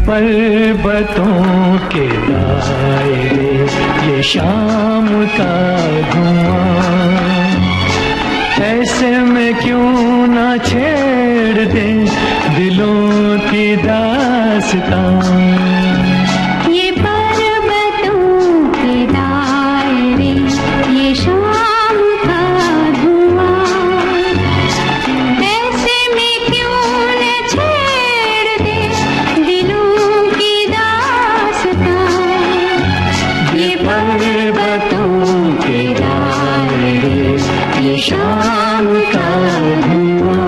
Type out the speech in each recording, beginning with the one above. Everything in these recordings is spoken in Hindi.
पर्वतों के दायरे, ये शाम का धुआं, ऐसे में क्यों ना छेड़ दे दिलों की दास्तां। ये पर्वतों के दायरे, ये शाम का धुआं, ऐसे में क्यों न छेड़ दे दिलों की दास्तां। ये पर्वतों के दायरे, ये शाम का धुआं।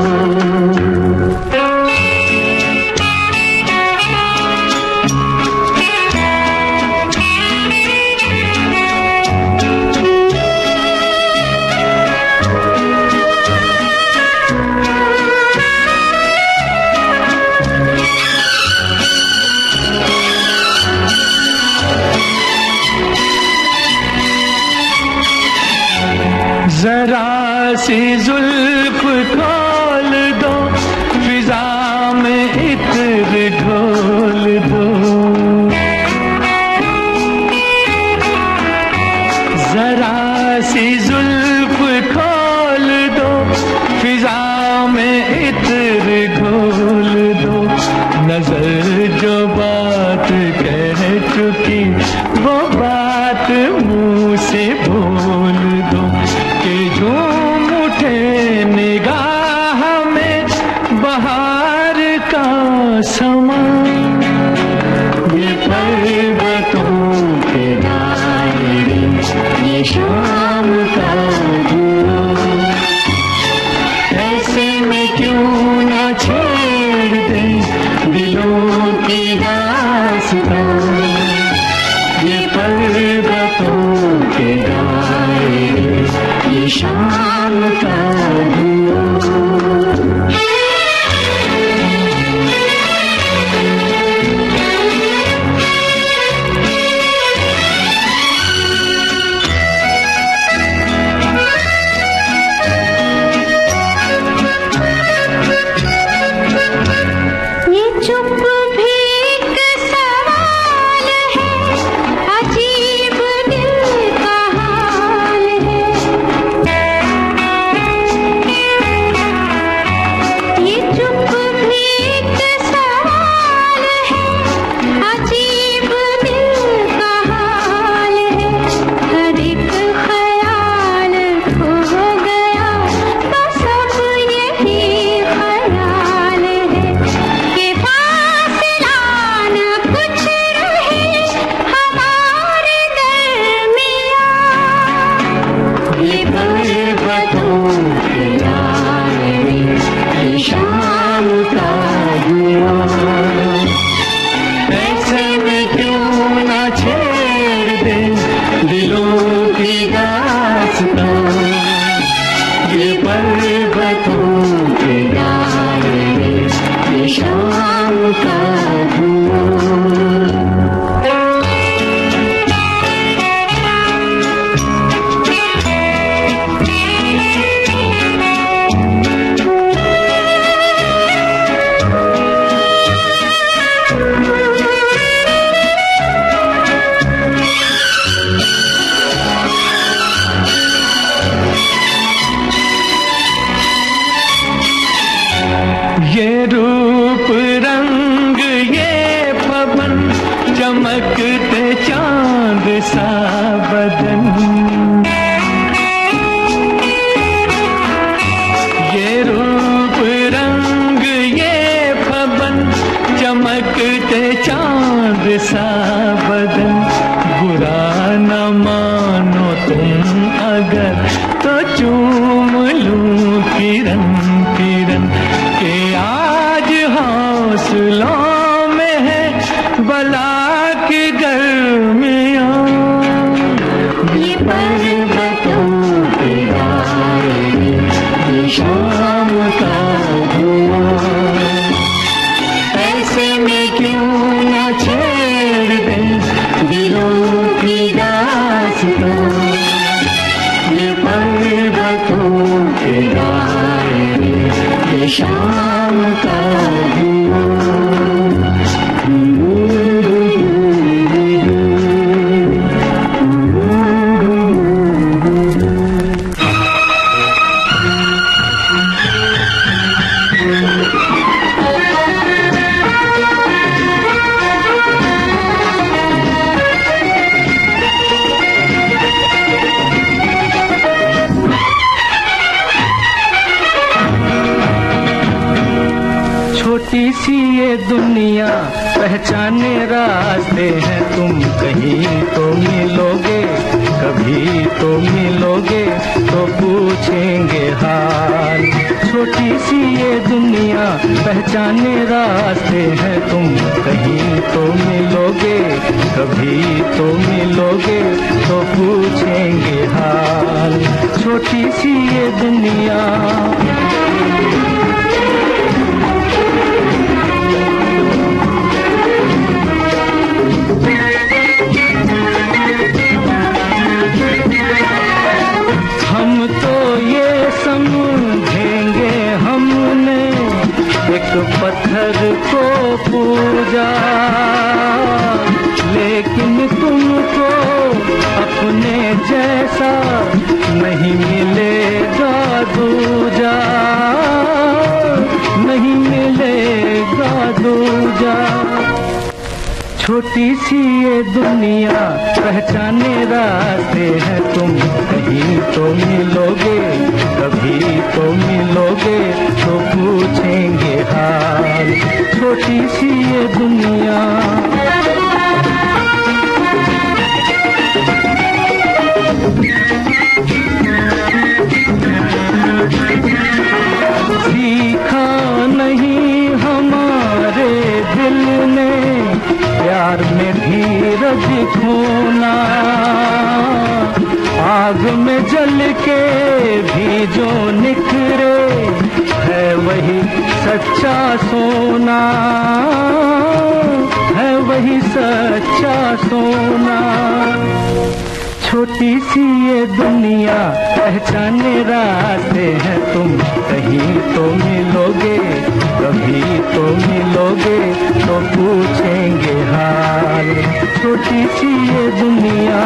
जरा सी जुल्फ खोल दो, फिजा में इत्र ढोल दो। जरा सी जुल्फ खोल दो, फिजा में इत्र ढोल दो। नजर जो बात कह चुकी, वो बात मुंह से बोल दो। कि झूम उठे निगाह में बहार का समा। ये पर्वतों के दायरे, ये शाम का धुआं, ऐसे में क्यों ना छेड़ दे दिलों की दास्तां। ये पर्वतों के दायरे, ये शाम का धुआं। ये चुप भी एक सवाल है, अजीब दिल का हाल है। ये चुप भी एक सवाल है, अजीब दिल का हाल है। हर एक ख्याल खो गया तो सब यही ख्याल है कि फासला न कुछ रहे हमारे दरमियां। ये पर्वतों के दायरे, ये शाम का धुआं, ऐसे में क्यों ना छेड़ दे दिलों की दास्तां। ये पर्वतों के दायरे, ये शाम का धुआं। ये रूप रंग ये पवन, चमकते चांद सा बदन। ये रूप रंग ये पवन, चमकते चांद सा बदन। बुरा न मानो तुम अगर तो चूम लूं किरण किरण। के आज हौसलों में है बला की गर्मियां। ये पर्वतों के दायरे, ये शाम का धुआं, ऐसे में क्यों ना छेड़ दे दिलों की दास्तां। ये पर्वतों के दायरे, ये शाम का धुआं। सी ये दुनिया पहचाने रास्ते हैं, तुम कहीं तो मिलोगे, कभी तो मिलोगे तो पूछेंगे हाल। छोटी सी ये दुनिया पहचाने रास्ते हैं, तुम कहीं तो मिलोगे, कभी तो मिलोगे तो पूछेंगे हाल। छोटी सी ये दुनिया। हम तो ये समझेंगे हमने एक पत्थर को पूजा, लेकिन तुमको अपने जैसा नहीं मिलेगा दूजा, नहीं मिलेगा दूजा। छोटी सी ये दुनिया पहचाने रास्ते हैं, तुम कहीं तो मिलोगे, कभी तो मिलोगे तो पूछेंगे हाल। छोटी सी ये दुनिया। सीखा नहीं हमारे दिल ने प्यार में धीरज खोना, आग में जल के भी जो निखरे है वही सच्चा सोना, है वही सच्चा सोना। छोटी सी ये दुनिया पहचाने रास्ते हैं, तुम कहीं तो मिलोगे, कभी तो मिलोगे तो पूछेंगे हाल। छोटी सी ये दुनिया।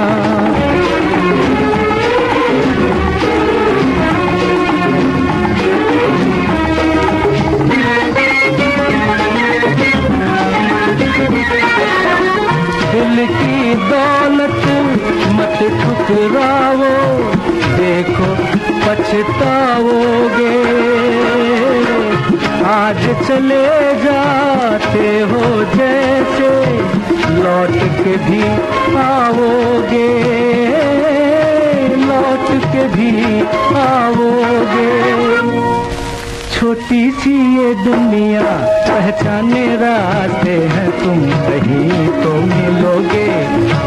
दिल की दौलत मत ठुकराओ, देखो पछताओगे, आज चले जाते हो जैसे लौट के भी आओगे, लौट के भी आओगे। छोटी सी ये दुनिया पहचाने रास्ते हैं, तुम कहीं तो मिलोगे,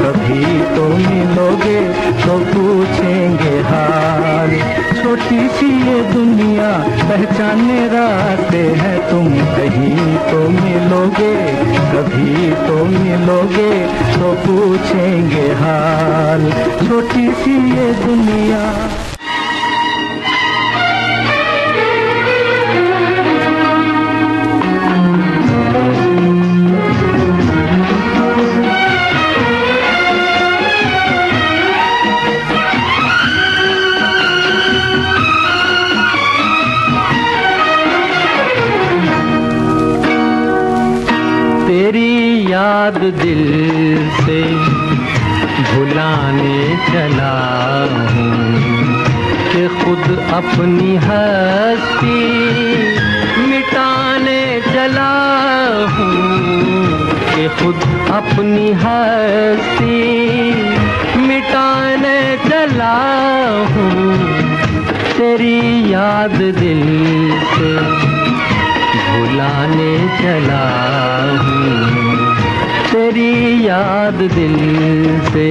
कभी तो मिलोगे तो पूछेंगे हाल। छोटी सी ये दुनिया पहचाने रास्ते हैं, तुम कहीं तो मिलोगे, कभी तो मिलोगे तो पूछेंगे हाल। छोटी सी ये दुनिया। तेरी याद दिल से भुलाने चला हूँ कि खुद अपनी हस्ती मिटाने चला हूँ, कि खुद अपनी हस्ती मिटाने चला हूँ। तेरी याद दिल से भुलाने चला हूँ, तेरी याद दिल से।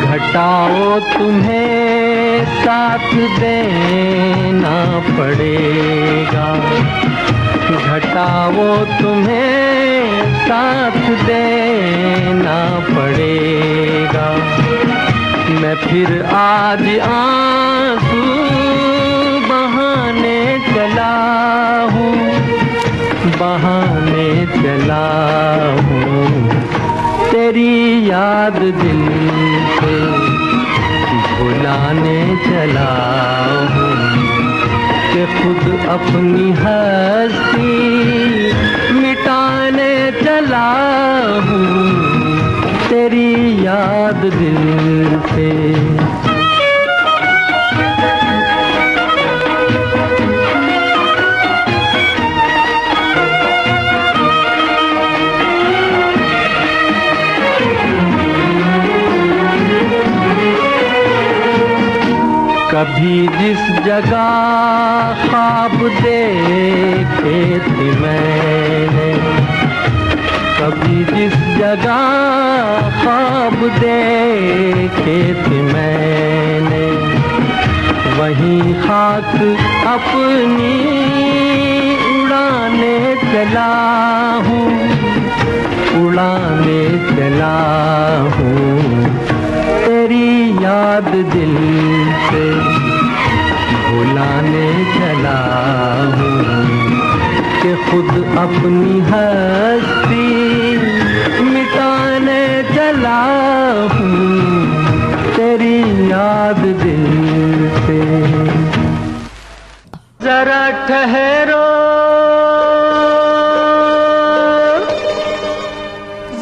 घटाओ तुम्हें साथ देना पड़ेगा, घटाओ तुम्हें साथ देना पड़ेगा। मैं फिर आज आंसू बहाने चला हूँ, बहाने चला हूँ। तेरी याद दिल से भुलाने चला हूँ कि खुद अपनी हस्ती मिटाने चला हूँ तेरी याद दिल से। कभी जिस जगह ख्वाब देखे थे मैंने, कभी जिस जगह ख्वाब देखे थे मैंने, वहीं खाक अपनी उड़ाने चला हूँ, उड़ाने चला हूँ तेरी याद दिल से भुलाने चला हूँ कि खुद अपनी हस्ती मिटाने चला हूँ तेरी याद दिल से। जरा ठहरो,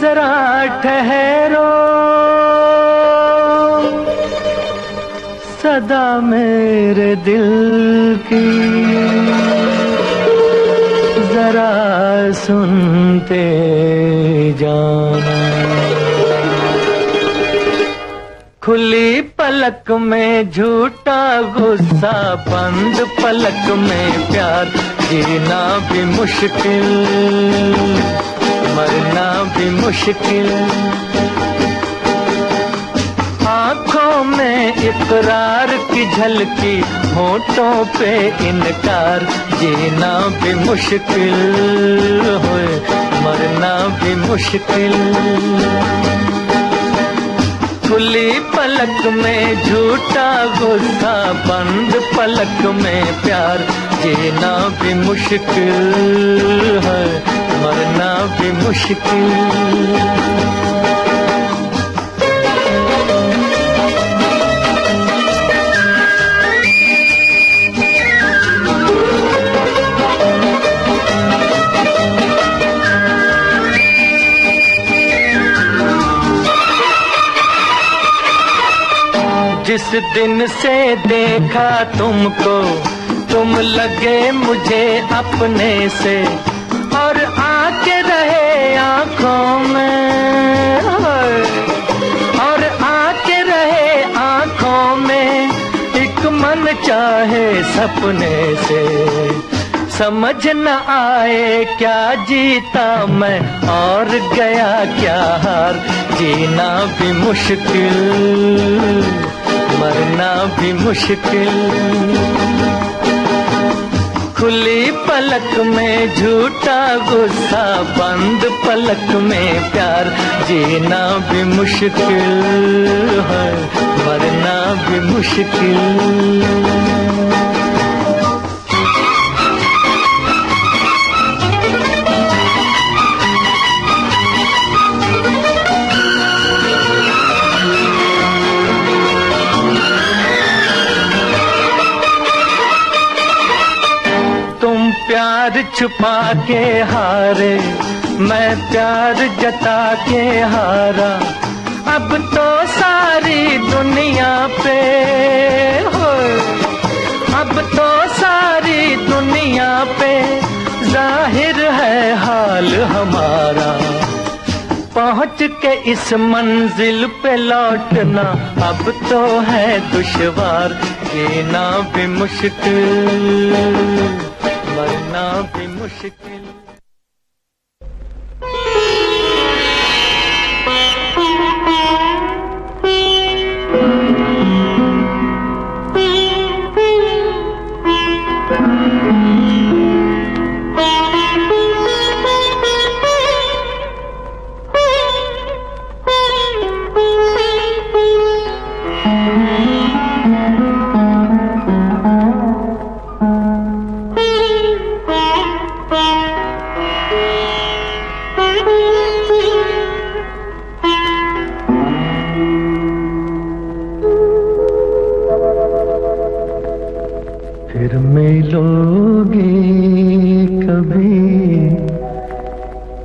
जरा ठहरो, सदा मेरे दिल की जरा सुनते जाना। खुली पलक में झूठा गुस्सा, बंद पलक में प्यार, जीना भी मुश्किल मरना भी मुश्किल। आँखों में इकरार की झलकी, होठों पे इनकार, जीना भी मुश्किल होए मरना भी मुश्किल। खुली पलक में झूठा गुस्सा, बंद पलक में प्यार, जीना भी मुश्किल है मरना भी मुश्किल। जिस दिन से देखा तुमको, तुम लगे मुझे अपने से, और आके रहे आँखों में, और आके रहे आँखों में, एक मन चाहे सपने से। समझ न आए क्या जीता मैं और गया क्या हार, जीना भी मुश्किल मरना भी मुश्किल। खुली पलक में झूठा गुस्सा, बंद पलक में प्यार, जीना भी मुश्किल है मरना भी मुश्किल। प्यार छुपा के हारे, मैं प्यार जता के हारा, अब तो सारी दुनिया पे हो, अब तो सारी दुनिया पे जाहिर है हाल हमारा। पहुँच के इस मंजिल पे लौटना अब तो है दुश्वार, जीना भी मुश्किल मरना भी मुश्किल।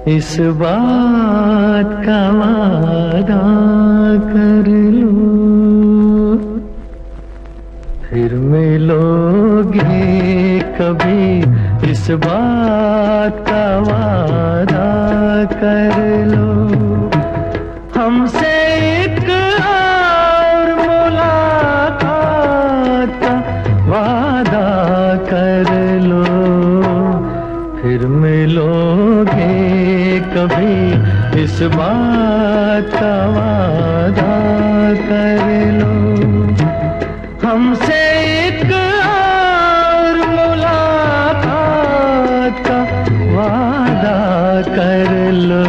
इस बात का वादा कर लो, फिर मिलोगे कभी। इस बात का वादा कर लो, हमसे एक और मुलाकात का वादा कर लो, फिर मिलोगे कभी। इस बात का वादा कर लो, हमसे एक और मुलाकात का वादा कर लो,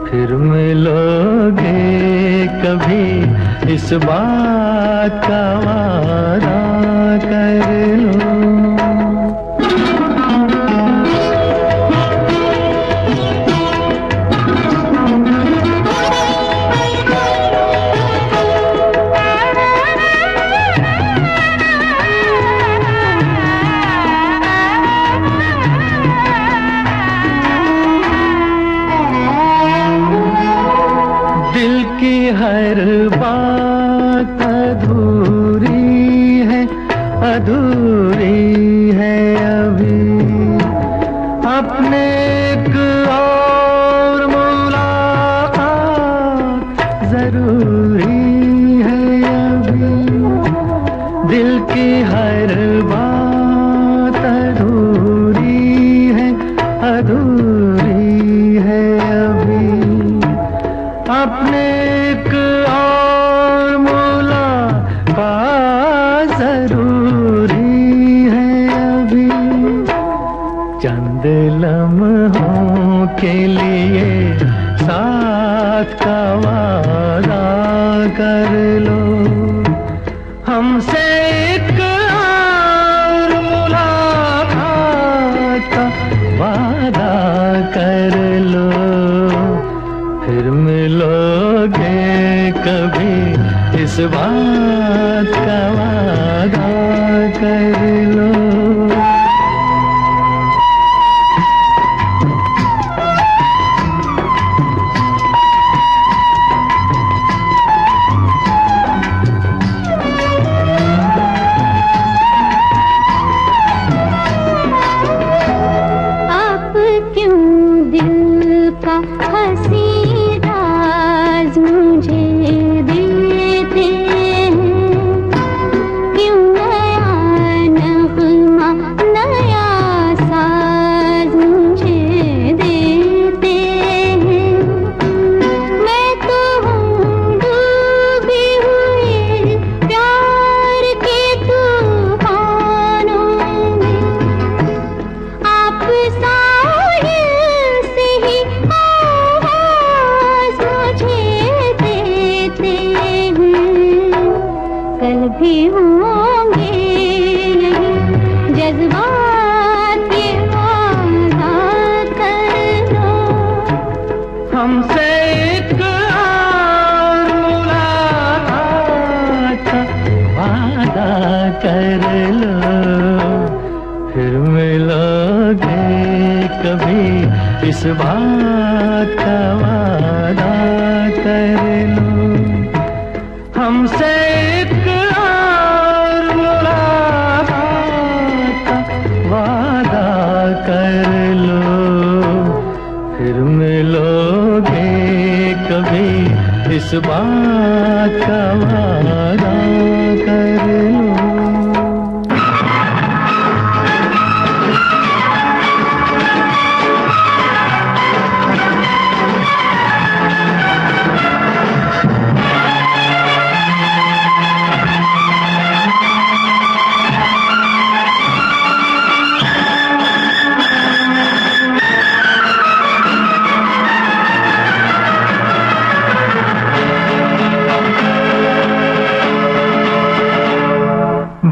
फिर मिलोगे कभी। इस बात का वादा कर लो। दिल की हर बात अधूरी है, अधूरी है अभी। अपने एक और मुलाकात जरूरी है अभी। दिल की हर बात अधूरी है, अधूरी है अभी। अपने एक और मुलाकात जरूरी है अभी। चंद लम्हों के लिए साथ का वादा कर लो, हमसे एक और मुलाकात का वादा कर लो, फिर मिलोगे कभी। इस बात का वादा कर लो। आप क्यों दिल का हंसी राज मुझे देते हैं? क्यों नया नगमा नया साज मुझे देते हैं? मैं तो हूँ डूबी हुई प्यार के तूफानों में। आप साहिल से ही आवाज मुझे देते हैं। कल भी होंगे यही जज्बात, ये वादा कर लो। हमसे एक और मुलाकात का वादा कर लो, फिर मिलोगे कभी। इस बात का वादा कर लो, हमसे एक और मुलाकात का वादा कर लो, फिर मिलोगे कभी। इस बात का वादा कर लो।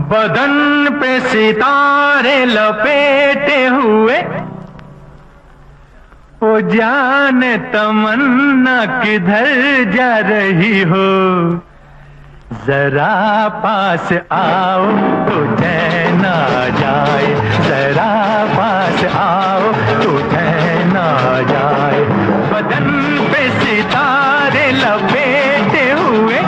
बदन पे सितारे लपेटे हुए, ओ जाने तमन्ना किधर जा रही हो। जरा पास आओ तो चैन आ जाए, जरा पास आओ तो चैन आ जाए। बदन पे सितारे लपेटे हुए,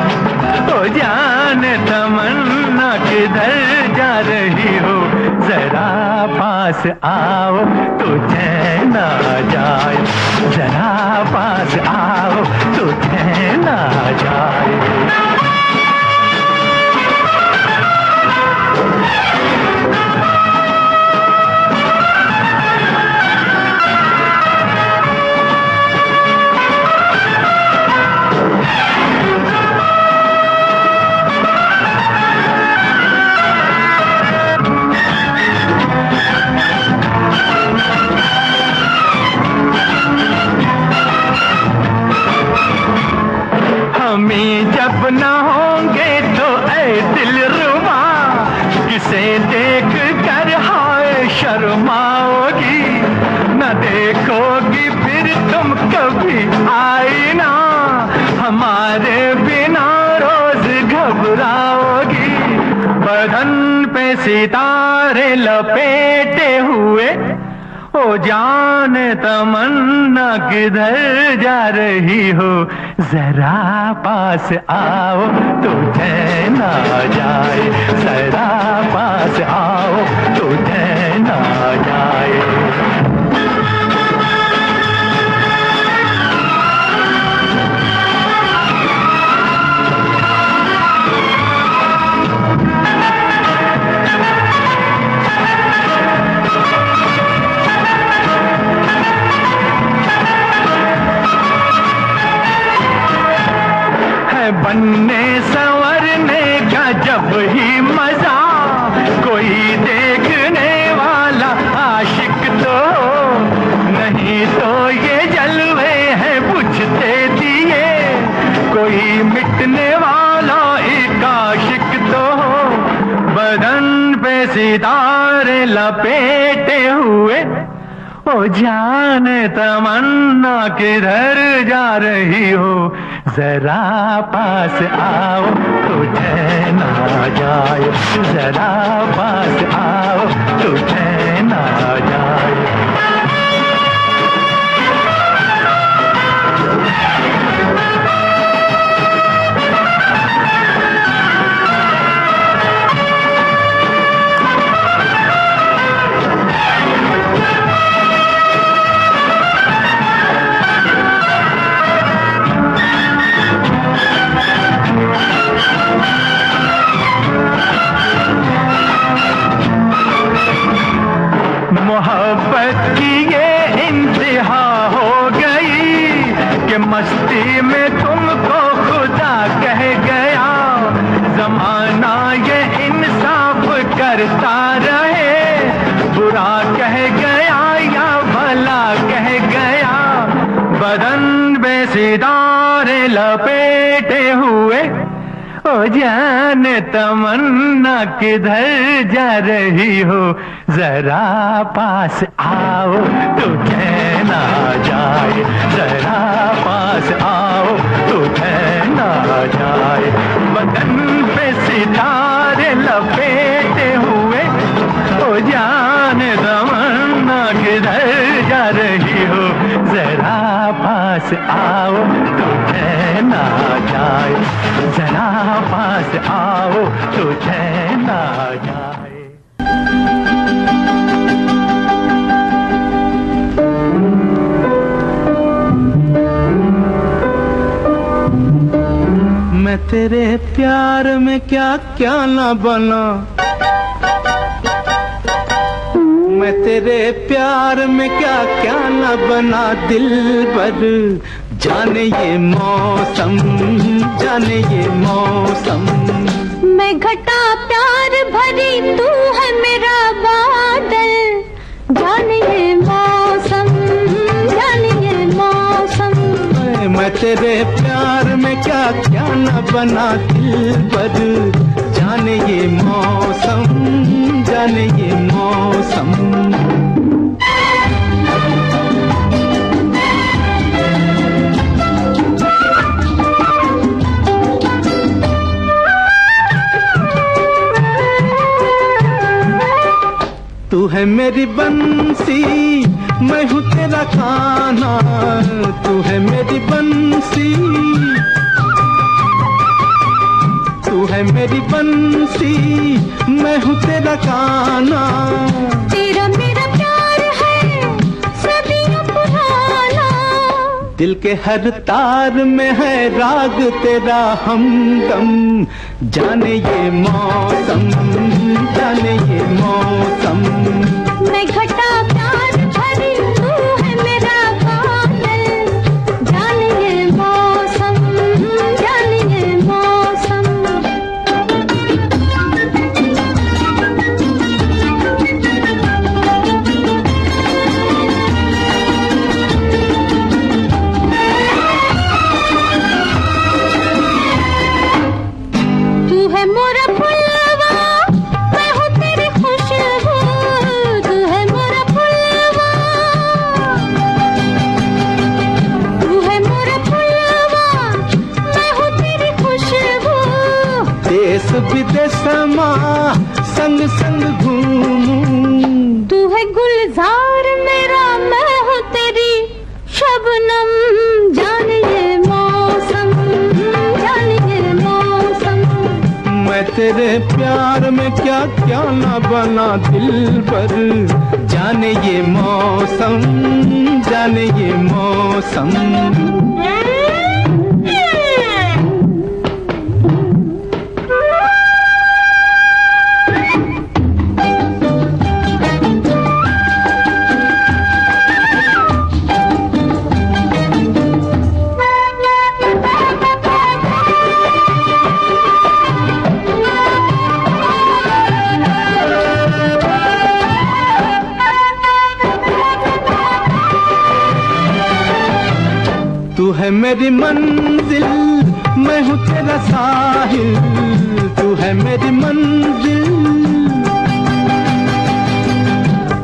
तो जान तमन्ना किधर जा रही हो, जरा पास आओ तो चैन आ जाए, जरा पास आओ तो चैन आ जाए। हमें जब न होंगे तो ऐ दिलरुबा, किसे देख कर हाय शर्माओगी, न देखोगी फिर तुम कभी आईना, हमारे बिना रोज घबराओगी। बदन पे सितारे लपेटे हुए, ओ जान तमन्ना किधर जा रही हो, जरा पास आओ तो चैन आ जाए, जरा पास आओ तो चैन आ जाए। बनने संवरने का जब ही मजा, कोई देखने वाला आशिक तो, नहीं तो ये जलवे हैं बुझते दिए, कोई मिटने वाला एक आशिक तो। बदन पे सितारे लपेटे हुए, ओ जान तमन्ना किधर जा रही हो, जरा पास आओ तो चैन आ जाए, जरा पास आओ तो चैन आ जाए। मोहब्बत की ये इंतहा हो गई कि मस्ती में तुमको खुदा कह गया, जमाना ये इंसाफ करता रहे, बुरा कह गया या भला कह गया। बदन पे सितारे लपेटे हुए, ओ जान तमन्ना किधर जा रही हो, जरा पास आओ तो चैन आ जाए, जरा पास आओ तो चैन आ जाए। बदन पे सितारे लपेटे हुए, ओ जान तमन्ना किधर जा रही हो, जरा पास आओ तो चैन आ जाए, जरा पास आओ तो चैन आ जाए। मैं तेरे प्यार में क्या क्या ना बना, मैं तेरे प्यार में क्या क्या ना बना दिलबर, जाने ये मौसम, जाने ये मौसम। मैं घटा प्यार भरी, तू है मेरा बादल, जाने ये मौसम, जाने ये मौसम। मैं तेरे प्यार में क्या क्या न बना दिलबर, जाने ये मौसम, जाने ये मौसम। तू है मेरी बंसी, मैं हूँ तेरा खाना। तू है मेरी बंसी, तू है मेरी बंसी, मैं हूँ तेरा खाना। तेरा मेरा प्यार है सदियों पुराना, दिल के हर तार में है राग तेरा हमदम। जाने ये मौसम, जाने ये मौसम। मैं घटा प्यार भरी, तू है मेरा बादल। जाने ये मौसम, जाने ये मौसम। तू है मोरा फुलवा, मैं हूँ तेरी खुशबू। तू है मोरा फुलवा, तू है मोरा फुलवा, मैं हूँ तेरी खुशबू। देश विदेश माँ संग संग घूमूं। तू है गुलजार मेरा, मैं हूँ तेरी शबनम। जाने ये मौसम, जाने ये मौसम। मैं तेरे प्यार में क्या क्या ना बना दिल पर। जाने ये मौसम, जाने ये मौसम। तू है मेरी मंजिल, मैं हूँ तेरा साहिल। तू है मेरी मंजिल,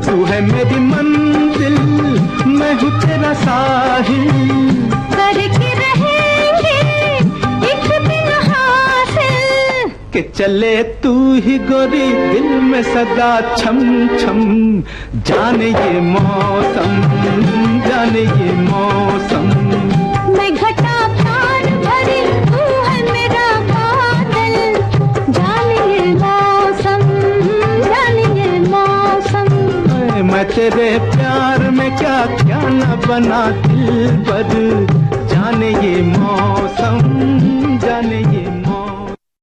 तू है मेरी मंजिल, मैं हूँ तेरा साहिल। करके रहेंगे एक दिन हासिल, के चले तू ही गोरी दिल में सदा छम छम। जाने ये मौसम, जाने ये मौसम। मैं घटा प्यार भरी, तू है मेरा बादल। जाने ये मौसम, जाने ये मौसम। मैं तेरे प्यार में क्या क्या न बना दिल पर। जाने ये मौसम, जाने ये